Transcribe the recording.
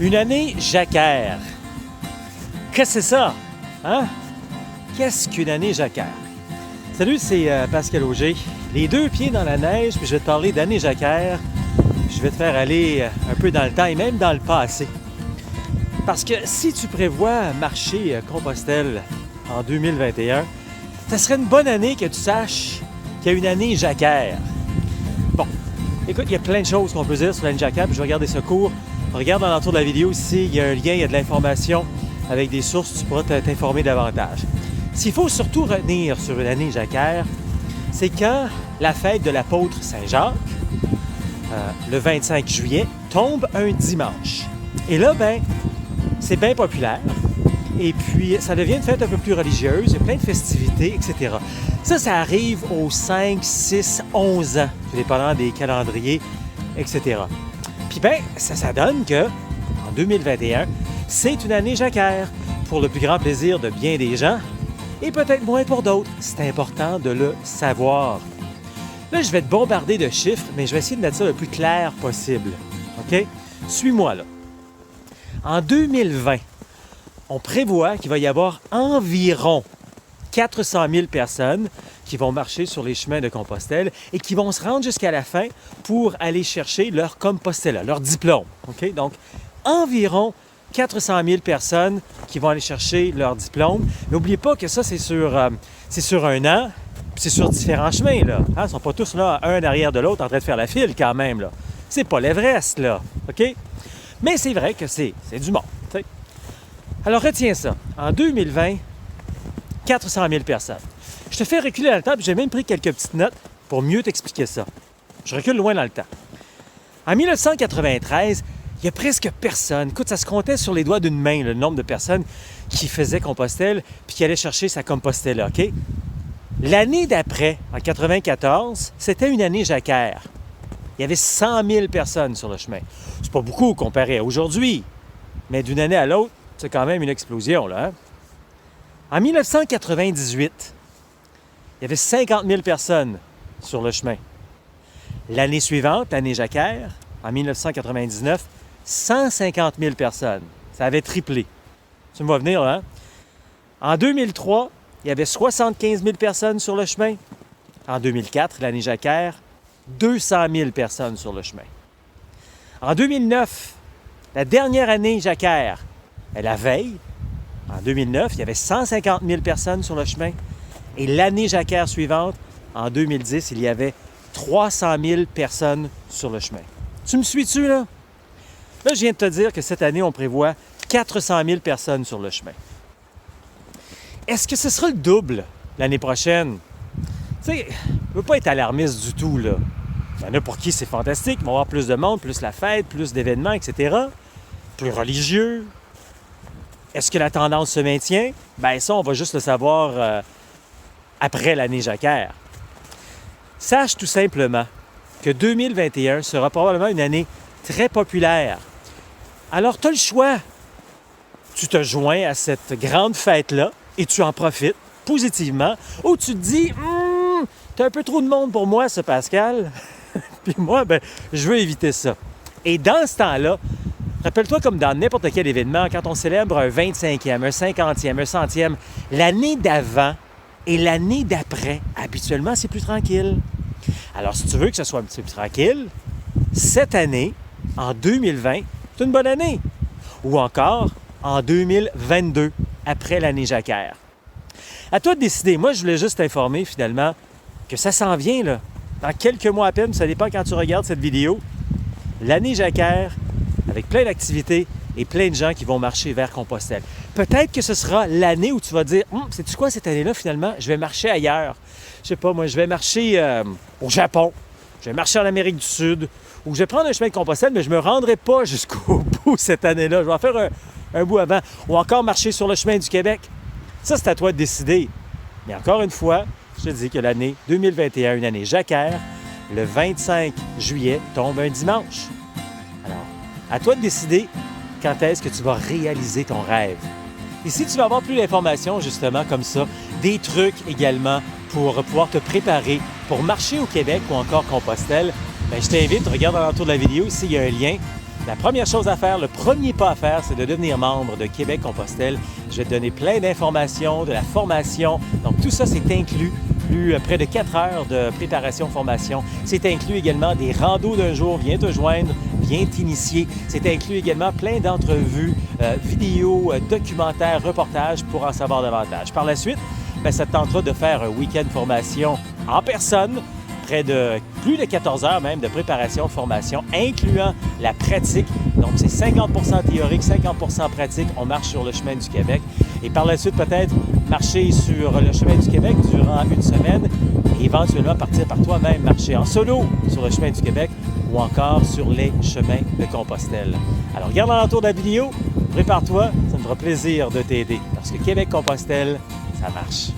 Une année jacquaire. Qu'est-ce que c'est ça? Hein? Qu'est-ce qu'une année jacquaire? Salut, c'est Pascal Auger. Les deux pieds dans la neige, puis je vais te parler d'année jacquaire. Je vais te faire aller un peu dans le temps et même dans le passé. Parce que si tu prévois marcher Compostelle en 2021, ça serait une bonne année que tu saches qu'il y a une année jacquaire. Bon, écoute, il y a plein de choses qu'on peut dire sur l'année jacquaire, puis je vais regarder ce cours. Regarde dans l'entour de la vidéo ici, il y a un lien, il y a de l'information avec des sources, tu pourras t'informer davantage. S'il faut surtout retenir sur une année jacquaire, c'est quand la fête de l'apôtre Saint-Jacques, le 25 juillet, tombe un dimanche. Et là, c'est bien populaire. Et puis, ça devient une fête un peu plus religieuse, il y a plein de festivités, etc. Ça arrive aux 5, 6, 11 ans, tout dépendant des calendriers, etc. Puis ça donne que, en 2021, c'est une année jacquaire, pour le plus grand plaisir de bien des gens, et peut-être moins pour d'autres. C'est important de le savoir. Là, je vais te bombarder de chiffres, mais je vais essayer de mettre ça le plus clair possible. OK? Suis-moi, là. En 2020, on prévoit qu'il va y avoir environ 400 000 personnes qui vont marcher sur les chemins de Compostelle et qui vont se rendre jusqu'à la fin pour aller chercher leur Compostela, leur diplôme. OK? Donc, environ 400 000 personnes qui vont aller chercher leur diplôme. N'oubliez pas que ça, c'est sur un an, puis c'est sur différents chemins, là. Ils ne sont pas tous là, un derrière de l'autre, en train de faire la file, quand même, là. C'est pas l'Everest, là. OK? Mais c'est vrai que c'est du monde, t'sais. Alors, retiens ça. En 2020, 400 000 personnes. Je te fais reculer dans le temps, puis j'ai même pris quelques petites notes pour mieux t'expliquer ça. Je recule loin dans le temps. En 1993, il y a presque personne. Écoute, ça se comptait sur les doigts d'une main, le nombre de personnes qui faisaient Compostelle puis qui allaient chercher sa Compostela, OK? L'année d'après, en 1994, c'était une année jacquaire. Il y avait 100 000 personnes sur le chemin. C'est pas beaucoup comparé à aujourd'hui, mais d'une année à l'autre, c'est quand même une explosion, là. Hein? En 1998, il y avait 50 000 personnes sur le chemin. L'année suivante, l'année jacquaire, en 1999, 150 000 personnes. Ça avait triplé. Tu me vois venir, là? Hein? En 2003, il y avait 75 000 personnes sur le chemin. En 2004, l'année jacquaire, 200 000 personnes sur le chemin. En 2009, la dernière année jacquaire, la veille, en 2009, il y avait 150 000 personnes sur le chemin. Et l'année jacquaire suivante, en 2010, il y avait 300 000 personnes sur le chemin. Tu me suis-tu, là? Là, je viens de te dire que cette année, on prévoit 400 000 personnes sur le chemin. Est-ce que ce sera le double l'année prochaine? Tu sais, je ne veux pas être alarmiste du tout, là. Il y en a pour qui c'est fantastique, il va y avoir plus de monde, plus la fête, plus d'événements, etc. Plus religieux. Est-ce que la tendance se maintient? Ça, on va juste le savoir après l'année jacquaire. Sache tout simplement que 2021 sera probablement une année très populaire. Alors, tu as le choix. Tu te joins à cette grande fête-là et tu en profites positivement, ou tu te dis « t'as un peu trop de monde pour moi, ça, Pascal. » Puis moi, je veux éviter ça. Et dans ce temps-là, rappelle-toi comme dans n'importe quel événement, quand on célèbre un 25e, un 50e, un 100e, l'année d'avant et l'année d'après, habituellement, c'est plus tranquille. Alors, si tu veux que ce soit un petit peu plus tranquille, cette année, en 2020, c'est une bonne année. Ou encore en 2022, après l'année jacquaire. À toi de décider. Moi, je voulais juste t'informer, finalement, que ça s'en vient, là. Dans quelques mois à peine, ça dépend quand tu regardes cette vidéo, l'année jacquaire, avec plein d'activités et plein de gens qui vont marcher vers Compostelle. Peut-être que ce sera l'année où tu vas dire « sais-tu quoi, cette année-là, finalement, je vais marcher ailleurs. Je sais pas, moi, je vais marcher au Japon, je vais marcher en Amérique du Sud, ou je vais prendre un chemin de Compostelle, mais je ne me rendrai pas jusqu'au bout cette année-là. Je vais en faire un bout avant. Ou encore marcher sur le chemin du Québec. Ça, c'est à toi de décider. Mais encore une fois, je te dis que l'année 2021, une année jacquaire, le 25 juillet tombe un dimanche. Alors, à toi de décider quand est-ce que tu vas réaliser ton rêve. Et si tu veux avoir plus d'informations, justement, comme ça, des trucs également pour pouvoir te préparer pour marcher au Québec ou encore Compostelle, je t'invite, regarde à l'entour de la vidéo, ici, il y a un lien La première chose à faire, le premier pas à faire, c'est de devenir membre de Québec-Compostelle. Je vais te donner plein d'informations, de la formation. Donc, tout ça, c'est inclus. Près de 4 heures de préparation-formation. C'est inclus également des randos d'un jour. Viens te joindre, viens t'initier. C'est inclus également plein d'entrevues, vidéos, documentaires, reportages pour en savoir davantage. Par la suite, ça te tentera de faire un week-end formation en personne, près de plus de 14 heures même de préparation-formation, incluant la pratique. Donc, c'est 50% théorique, 50% pratique. On marche sur le chemin du Québec. Et par la suite, peut-être marcher sur le chemin du Québec durant une semaine et éventuellement partir par toi-même, marcher en solo sur le chemin du Québec ou encore sur les chemins de Compostelle. Alors, regarde l'entour de la vidéo, prépare-toi, ça me fera plaisir de t'aider parce que Québec-Compostelle, ça marche.